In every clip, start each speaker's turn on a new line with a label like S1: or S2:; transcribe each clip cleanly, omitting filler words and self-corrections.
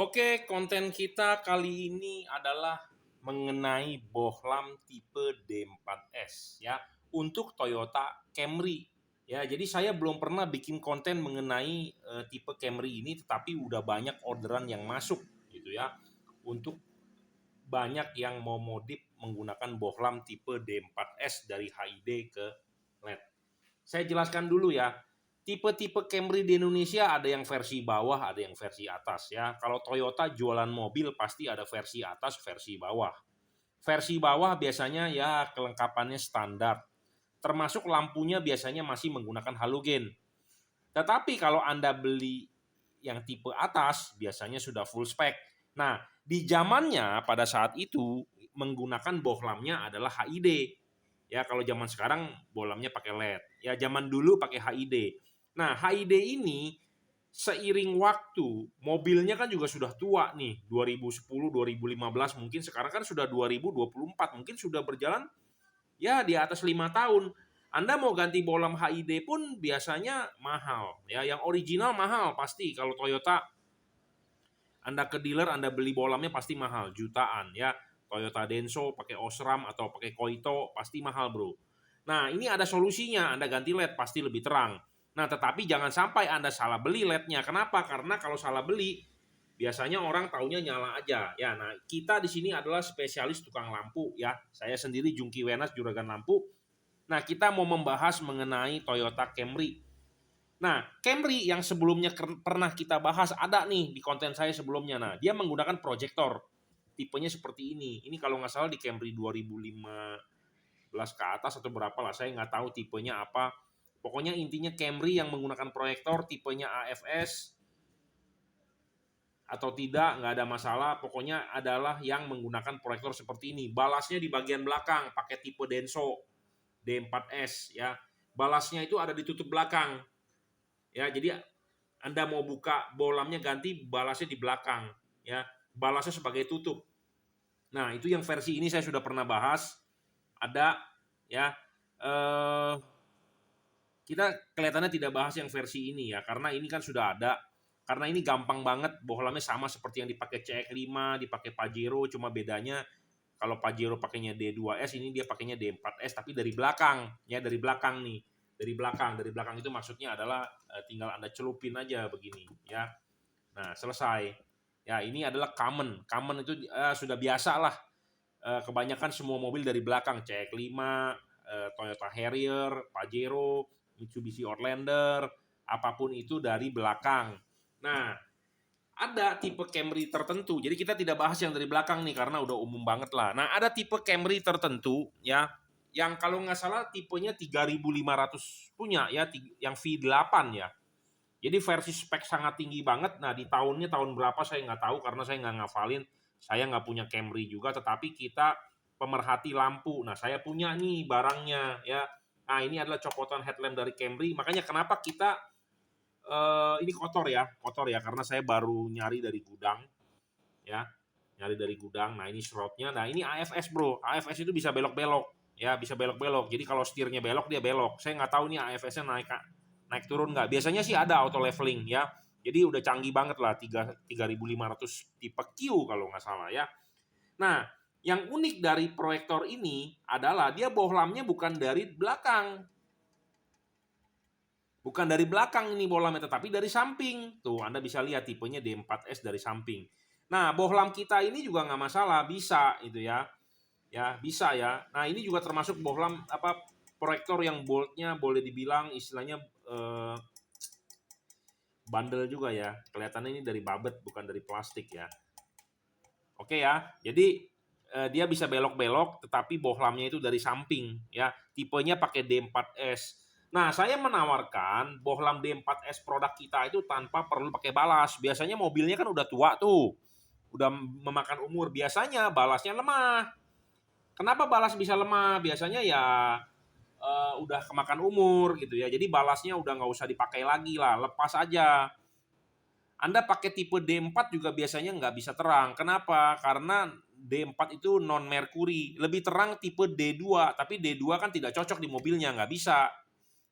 S1: Oke, konten kita kali ini adalah mengenai bohlam tipe D4S ya untuk Toyota Camry. Ya, jadi saya belum pernah bikin konten mengenai tipe Camry ini, tetapi udah banyak orderan yang masuk gitu ya. Untuk banyak yang mau modif menggunakan bohlam tipe D4S dari HID ke LED. Saya jelaskan dulu ya. Tipe-tipe Camry di Indonesia ada yang versi bawah, ada yang versi atas ya. Kalau Toyota jualan mobil pasti ada versi atas, versi bawah. Versi bawah biasanya ya kelengkapannya standar. Termasuk lampunya biasanya masih menggunakan halogen. Tetapi kalau Anda beli yang tipe atas biasanya sudah full spek. Nah, di zamannya pada saat itu menggunakan bohlamnya adalah HID. Ya, kalau zaman sekarang bohlamnya pakai LED. Ya, zaman dulu pakai HID. Nah, HID ini seiring waktu, mobilnya kan juga sudah tua nih, 2010, 2015, mungkin sekarang kan sudah 2024, mungkin sudah berjalan ya di atas 5 tahun. Anda mau ganti bohlam HID pun biasanya mahal. Ya, yang original mahal pasti. Kalau Toyota, Anda ke dealer, Anda beli bohlamnya pasti mahal, jutaan ya. Toyota Denso pakai Osram atau pakai Koito pasti mahal, bro. Nah, ini ada solusinya. Anda ganti LED pasti lebih terang. Nah, tetapi jangan sampai Anda salah beli LED-nya. Kenapa? Karena kalau salah beli, biasanya orang taunya nyala aja. Ya, nah kita di sini adalah spesialis tukang lampu ya. Saya sendiri Jungki Wenas juragan lampu. Nah, kita mau membahas mengenai Toyota Camry. Nah, Camry yang sebelumnya pernah kita bahas ada nih di konten saya sebelumnya. Nah, dia menggunakan proyektor. Tipenya seperti ini. Ini kalau nggak salah di Camry 2015 ke atas atau berapa lah. Saya nggak tahu tipenya apa. Pokoknya intinya Camry yang menggunakan proyektor tipenya AFS atau tidak, nggak ada masalah. Pokoknya adalah yang menggunakan proyektor seperti ini. Balasnya di bagian belakang pakai tipe Denso D4S ya. Balasnya itu ada di tutup belakang. Ya, jadi Anda mau buka bohlamnya ganti balasnya di belakang ya. Balasnya sebagai tutup. Nah, itu yang versi ini saya sudah pernah bahas. Ada ya kita kelihatannya tidak bahas yang versi ini ya, karena ini kan sudah ada. Karena ini gampang banget, bohlamnya sama seperti yang dipakai CX-5, dipakai Pajero, cuma bedanya kalau Pajero pakainya D2S, ini dia pakainya D4S tapi dari belakang, ya dari belakang nih. Dari belakang. Dari belakang itu maksudnya adalah tinggal Anda celupin aja begini, ya. Nah, selesai. Ya, ini adalah common. Common itu sudah biasa lah. Kebanyakan semua mobil dari belakang, CX-5, Toyota Harrier, Pajero, Mitsubishi Outlander, apapun itu dari belakang. Nah, ada tipe Camry tertentu. Jadi kita tidak bahas yang dari belakang nih karena udah umum banget lah. Nah, ada tipe Camry tertentu ya yang kalau nggak salah tipenya 3500 punya ya, yang V8 ya. Jadi versi spek sangat tinggi banget. Nah, di tahunnya tahun berapa saya nggak tahu karena saya nggak ngafalin. Saya nggak punya Camry juga, tetapi kita pemerhati lampu. Nah, saya punya nih barangnya ya. Nah, ini adalah copotan headlamp dari Camry. Makanya kenapa kita ini kotor ya, karena saya baru nyari dari gudang, ya, nyari dari gudang. Nah, ini slotnya. Nah, ini AFS bro, AFS itu bisa belok-belok, ya, bisa belok-belok. Jadi kalau setirnya belok dia belok. Saya nggak tahu nih AFS-nya naik turun nggak. Biasanya sih ada auto leveling ya. Jadi udah canggih banget lah, 3500 tipe Q kalau nggak salah ya. Nah, yang unik dari proyektor ini adalah dia bohlamnya bukan dari belakang. Bukan dari belakang ini bohlamnya, tetapi dari samping. Tuh, Anda bisa lihat tipenya D4S dari samping. Nah, bohlam kita ini juga nggak masalah, bisa itu ya. Ya, bisa ya. Nah, ini juga termasuk bohlam proyektor yang boltnya boleh dibilang istilahnya bandel juga ya. Kelihatannya ini dari babet bukan dari plastik ya. Oke ya. Jadi dia bisa belok-belok tetapi bohlamnya itu dari samping ya. Tipenya pakai D4S. Nah, saya menawarkan bohlam D4S produk kita itu tanpa perlu pakai balas. Biasanya mobilnya kan udah tua tuh. Udah memakan umur. Biasanya balasnya lemah. Kenapa balas bisa lemah? Biasanya ya udah kemakan umur gitu ya. Jadi balasnya udah nggak usah dipakai lagi lah. Lepas aja. Anda pakai tipe D4 juga biasanya nggak bisa terang. Kenapa? Karena D4 itu non merkuri. Lebih terang tipe D2. Tapi D2 kan tidak cocok di mobilnya. Nggak bisa.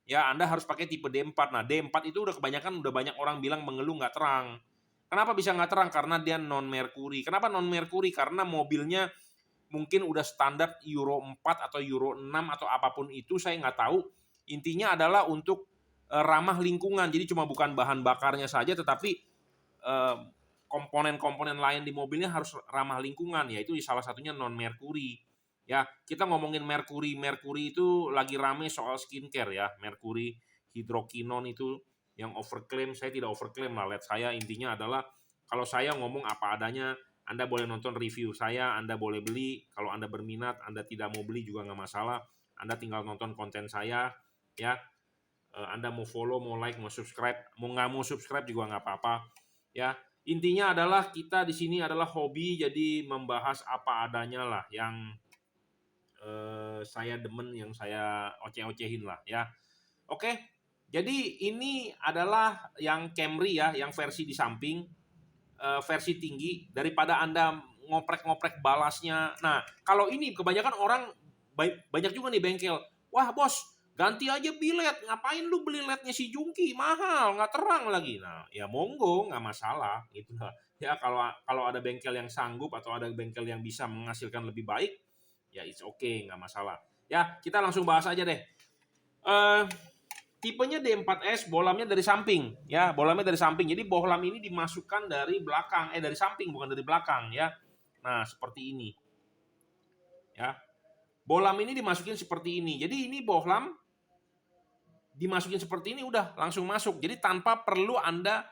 S1: Ya, Anda harus pakai tipe D4. Nah, D4 itu udah kebanyakan udah banyak orang bilang mengeluh nggak terang. Kenapa bisa nggak terang? Karena dia non merkuri. Kenapa non merkuri? Karena mobilnya mungkin udah standar Euro 4 atau Euro 6 atau apapun itu, saya nggak tahu. Intinya adalah untuk ramah lingkungan. Jadi cuma bukan bahan bakarnya saja, tetapi komponen-komponen lain di mobilnya harus ramah lingkungan, yaitu salah satunya non merkuri. Ya, kita ngomongin merkuri, merkuri itu lagi rame soal skincare ya, merkuri hidrokinon itu yang overclaim. Saya tidak overclaim lah, lihat saya intinya adalah kalau saya ngomong apa adanya. Anda boleh nonton review saya, Anda boleh beli, kalau Anda berminat, Anda tidak mau beli juga nggak masalah, Anda tinggal nonton konten saya, ya. Anda mau follow, mau like, mau subscribe, mau nggak mau subscribe juga nggak apa-apa, ya. Intinya adalah kita di sini adalah hobi, jadi membahas apa adanya lah, yang saya demen, yang saya oceh-ocehin lah, ya. Oke, jadi ini adalah yang Camry ya, yang versi di samping, versi tinggi, daripada Anda ngoprek-ngoprek balasnya. Nah, kalau ini kebanyakan orang, banyak juga nih bengkel, wah bos, ganti aja bilet, ngapain lu beli lednya si Jungki, mahal, nggak terang lagi. Nah, ya monggo, nggak masalah gitu lah. Ya kalau kalau ada bengkel yang sanggup atau ada bengkel yang bisa menghasilkan lebih baik, ya it's okay, nggak masalah. Ya, kita langsung bahas aja deh. Eh, Tipenya D4S, bohlamnya dari samping, ya, bohlamnya dari samping. Jadi bohlam ini dimasukkan dari belakang, dari samping, bukan dari belakang, ya. Nah, seperti ini, ya. Bohlam ini dimasukin seperti ini. Jadi ini bohlam dimasukin seperti ini, udah langsung masuk. Jadi tanpa perlu Anda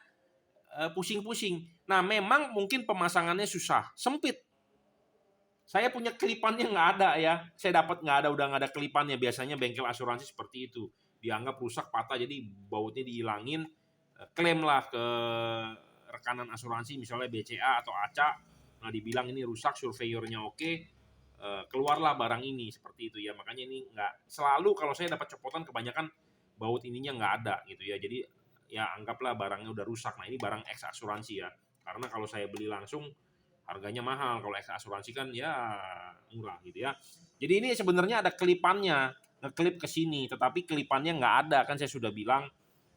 S1: pusing-pusing. Nah, memang mungkin pemasangannya susah, sempit. Saya punya kelipannya nggak ada ya. Saya dapat nggak ada, udah nggak ada kelipannya. Biasanya bengkel asuransi seperti itu. Dianggap rusak, patah, jadi bautnya dihilangin. Klaim lah ke rekanan asuransi, misalnya BCA atau ACA. Nah, dibilang ini rusak, surveyornya oke. Keluarlah barang ini, seperti itu ya. Makanya ini nggak selalu, kalau saya dapat copotan kebanyakan baut ininya nggak ada gitu ya. Jadi ya anggaplah barangnya udah rusak. Nah, ini barang ex asuransi ya. Karena kalau saya beli langsung harganya mahal, kalau eks asuransi kan ya murah gitu ya. Jadi ini sebenarnya ada kelipannya, ngeklip ke sini, tetapi kelipannya nggak ada, kan saya sudah bilang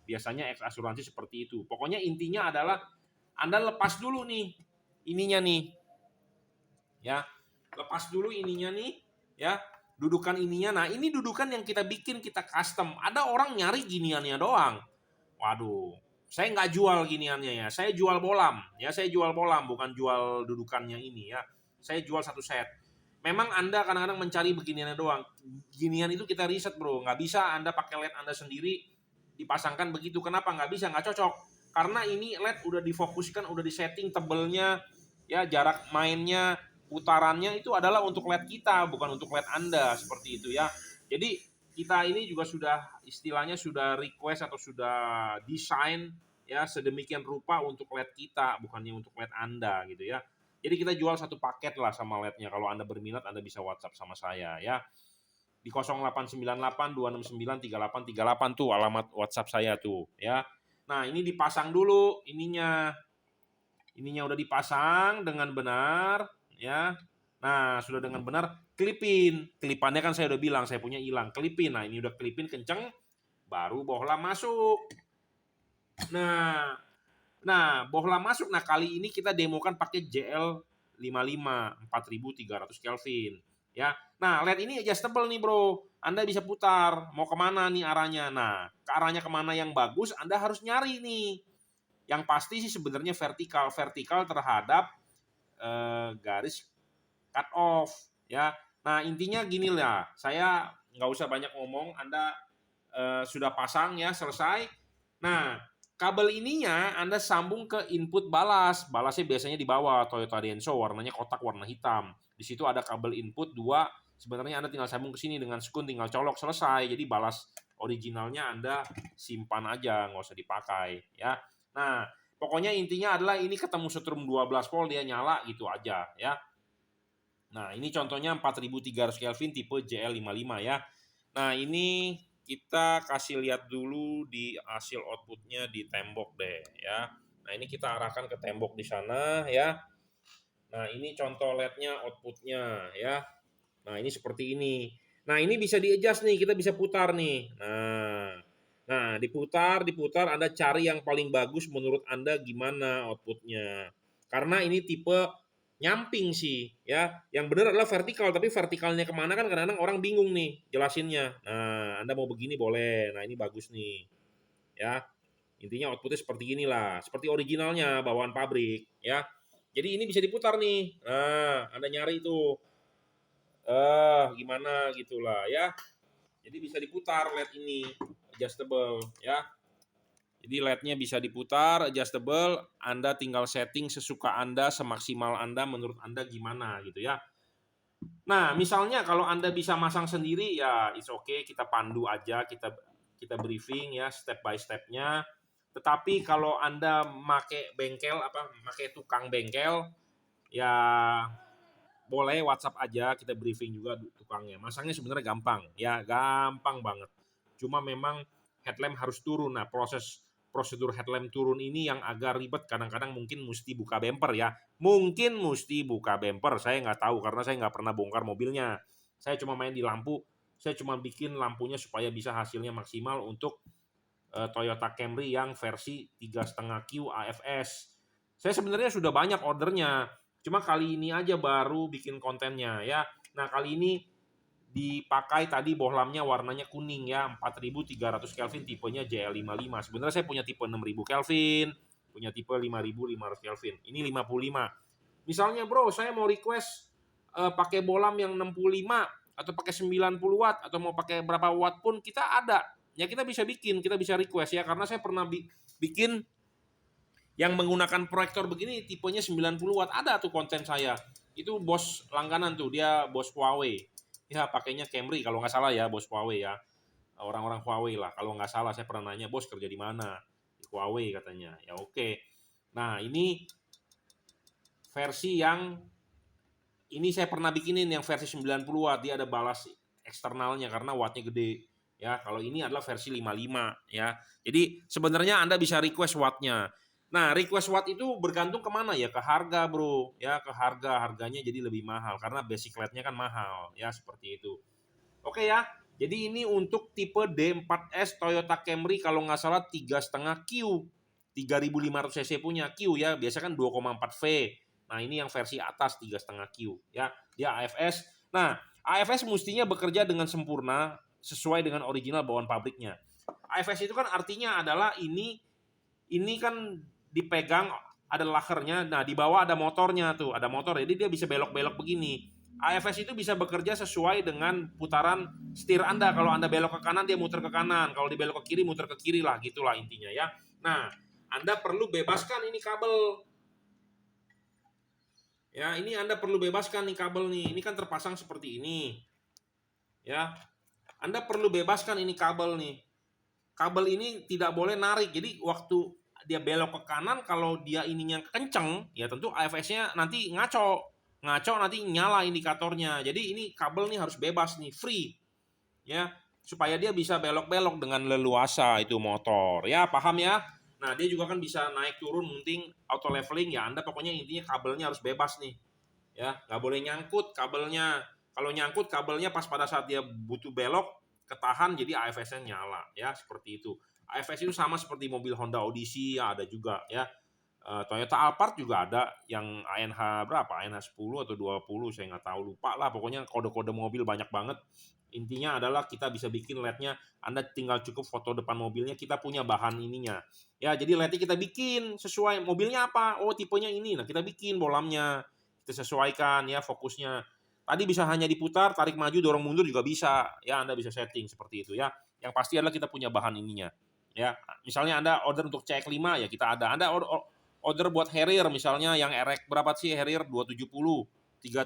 S1: biasanya eks asuransi seperti itu. Pokoknya intinya adalah Anda lepas dulu nih ininya nih, ya, lepas dulu ininya nih, ya, dudukan ininya. Nah, ini dudukan yang kita bikin, kita custom. Ada orang nyari giniannya doang. Waduh, saya nggak jual giniannya ya. Saya jual bohlam. Ya, saya jual bohlam, bukan jual dudukannya ini ya. Saya jual satu set. Memang Anda kadang-kadang mencari beginiannya doang. Ginian itu kita riset, bro. Nggak bisa Anda pakai LED Anda sendiri dipasangkan begitu. Kenapa? Nggak bisa, nggak cocok. Karena ini LED udah difokuskan, udah disetting tebelnya, ya, jarak mainnya, putarannya itu adalah untuk LED kita, bukan untuk LED Anda, seperti itu ya. Jadi kita ini juga sudah istilahnya sudah request atau sudah desain ya sedemikian rupa untuk LED kita, bukannya untuk LED Anda gitu ya. Jadi kita jual satu paket lah sama LED-nya. Kalau Anda berminat, Anda bisa WhatsApp sama saya ya. Di 0898 269 3838 tuh alamat WhatsApp saya tuh ya. Nah, ini dipasang dulu ininya. Ininya udah dipasang dengan benar ya. Nah, sudah dengan benar, kelipin. Kelipannya kan saya udah bilang, saya punya hilang. Kelipin. Nah, ini udah kelipin kenceng, baru bohlam masuk. Nah, bohlam masuk. Nah, kali ini kita demokan pakai JL55 4300 Kelvin. Ya. Nah, LED ini adjustable nih, bro. Anda bisa putar. Mau kemana nih arahnya? Nah, ke arahnya kemana yang bagus, Anda harus nyari nih. Yang pasti sih sebenarnya vertikal terhadap garis cut off ya. Nah, intinya gini lah, saya nggak usah banyak ngomong, Anda sudah pasang ya, selesai. Nah, kabel ininya Anda sambung ke input balas. Balasnya biasanya di bawah, Toyota Denso, warnanya kotak warna hitam. Di situ ada kabel input 2, sebenarnya Anda tinggal sambung ke sini dengan sekun, tinggal colok, selesai. Jadi balas originalnya Anda simpan aja, nggak usah dipakai ya. Nah, pokoknya intinya adalah ini ketemu setrum 12 volt, dia nyala gitu aja ya. Nah, ini contohnya 4300 Kelvin tipe JL55 ya. Nah, ini kita kasih lihat dulu di hasil outputnya di tembok deh ya. Nah, ini kita arahkan ke tembok di sana ya. Nah, ini contoh LED-nya, outputnya ya. Nah, ini seperti ini. Nah, ini bisa di-adjust nih, kita bisa putar nih. Nah, Nah, diputar, Anda cari yang paling bagus menurut Anda gimana outputnya. Karena ini tipe nyamping sih, ya. Yang benar adalah vertikal, tapi vertikalnya kemana kan kadang-kadang orang bingung nih jelasinnya. Nah, Anda mau begini boleh. Nah, ini bagus nih, ya. Intinya outputnya seperti inilah, seperti originalnya bawaan pabrik, ya. Jadi ini bisa diputar nih. Nah, Anda nyari itu, gimana gitulah, ya. Jadi bisa diputar LED ini, adjustable, ya. Jadi LED-nya bisa diputar, adjustable, Anda tinggal setting sesuka Anda, semaksimal Anda, menurut Anda gimana gitu ya. Nah, misalnya kalau Anda bisa masang sendiri ya it's okay, kita pandu aja, kita briefing ya step by step-nya. Tetapi kalau Anda make bengkel make tukang bengkel ya boleh WhatsApp aja, kita briefing juga tukangnya. Masangnya sebenarnya gampang, ya gampang banget. Cuma memang headlamp harus turun. Nah, prosedur headlamp turun ini yang agak ribet. Kadang-kadang mungkin mesti buka bumper ya. Mungkin mesti buka bumper. Saya nggak tahu karena saya nggak pernah bongkar mobilnya. Saya cuma main di lampu. Saya cuma bikin lampunya supaya bisa hasilnya maksimal untuk Toyota Camry yang versi 3,5 Q AFS. Saya sebenarnya sudah banyak ordernya. Cuma kali ini aja baru bikin kontennya ya. Nah, kali ini dipakai tadi bohlamnya warnanya kuning ya, 4300 Kelvin tipenya JL55. Sebenarnya saya punya tipe 6000 Kelvin, punya tipe 5500 Kelvin. Ini 55. Misalnya bro, saya mau request pakai bohlam yang 65 atau pakai 90 watt atau mau pakai berapa watt pun kita ada. Ya kita bisa bikin, kita bisa request ya karena saya pernah bikin yang menggunakan proyektor begini tipenya 90 watt, ada tuh konten saya. Itu bos langganan tuh, dia bos Huawei. Ya pakainya Camry kalau nggak salah ya, bos Huawei ya. Orang-orang Huawei lah, kalau nggak salah saya pernah nanya, bos kerja di mana? Di Huawei katanya. Ya oke. Nah ini versi yang, ini saya pernah bikinin yang versi 90 watt, dia ada balas eksternalnya karena wattnya gede. Ya, kalau ini adalah versi 55 ya. Jadi sebenarnya Anda bisa request wattnya. Nah, request watt itu bergantung kemana ya? Ke harga, bro. Ya, ke harganya jadi lebih mahal karena basic LED-nya kan mahal. Ya, seperti itu. Oke ya. Jadi ini untuk tipe D4S Toyota Camry kalau nggak salah 3,5 Q. 3500 cc punya Q ya. Biasa kan 2,4 V. Nah, ini yang versi atas 3,5 Q ya. Dia AFS. Nah, AFS mestinya bekerja dengan sempurna sesuai dengan original bawaan pabriknya. AFS itu kan artinya adalah ini kan dipegang ada lakernya. Nah, di bawah ada motornya tuh, ada motor. Jadi dia bisa belok-belok begini. AFS itu bisa bekerja sesuai dengan putaran setir Anda. Kalau Anda belok ke kanan, dia muter ke kanan. Kalau dibelok ke kiri, muter ke kiri lah. Gitulah intinya ya. Nah, Anda perlu bebaskan ini kabel. Ya, ini Anda perlu bebaskan nih kabel nih. Ini kan terpasang seperti ini. Ya, Anda perlu bebaskan ini kabel nih. Kabel ini tidak boleh narik. Jadi waktu dia belok ke kanan, kalau dia ininya kenceng, ya tentu AFS-nya nanti ngaco nanti nyala indikatornya. Jadi ini kabel nih harus bebas nih, free, ya supaya dia bisa belok-belok dengan leluasa itu motor. Ya paham ya? Nah dia juga kan bisa naik turun, penting auto leveling ya. Anda pokoknya intinya kabelnya harus bebas nih, ya nggak boleh nyangkut kabelnya. Kalau nyangkut kabelnya pas pada saat dia butuh belok ketahan, jadi AFS-nya nyala ya, seperti itu. AFS itu sama seperti mobil Honda Odyssey ya, ada juga ya. Toyota Alphard juga ada yang ANH berapa? ANH 10 atau 20, saya nggak tahu, lupa lah. Pokoknya kode-kode mobil banyak banget. Intinya adalah kita bisa bikin LED-nya, Anda tinggal cukup foto depan mobilnya, kita punya bahan ininya. Ya, jadi LED-nya kita bikin sesuai mobilnya apa? Oh, tipenya ini. Nah, kita bikin bolamnya. Kita sesuaikan ya fokusnya. Tadi bisa hanya diputar, tarik maju, dorong mundur juga bisa. Ya, Anda bisa setting seperti itu ya. Yang pasti adalah kita punya bahan ininya. Ya, misalnya Anda order untuk CX-5 ya kita ada. Anda order buat Harrier misalnya yang RX berapa sih Harrier 270, 3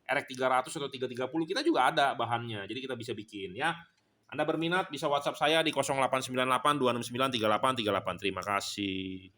S1: RX 300 atau 330 kita juga ada bahannya. Jadi kita bisa bikin ya. Anda berminat bisa WhatsApp saya di 0898 269 3838. Terima kasih.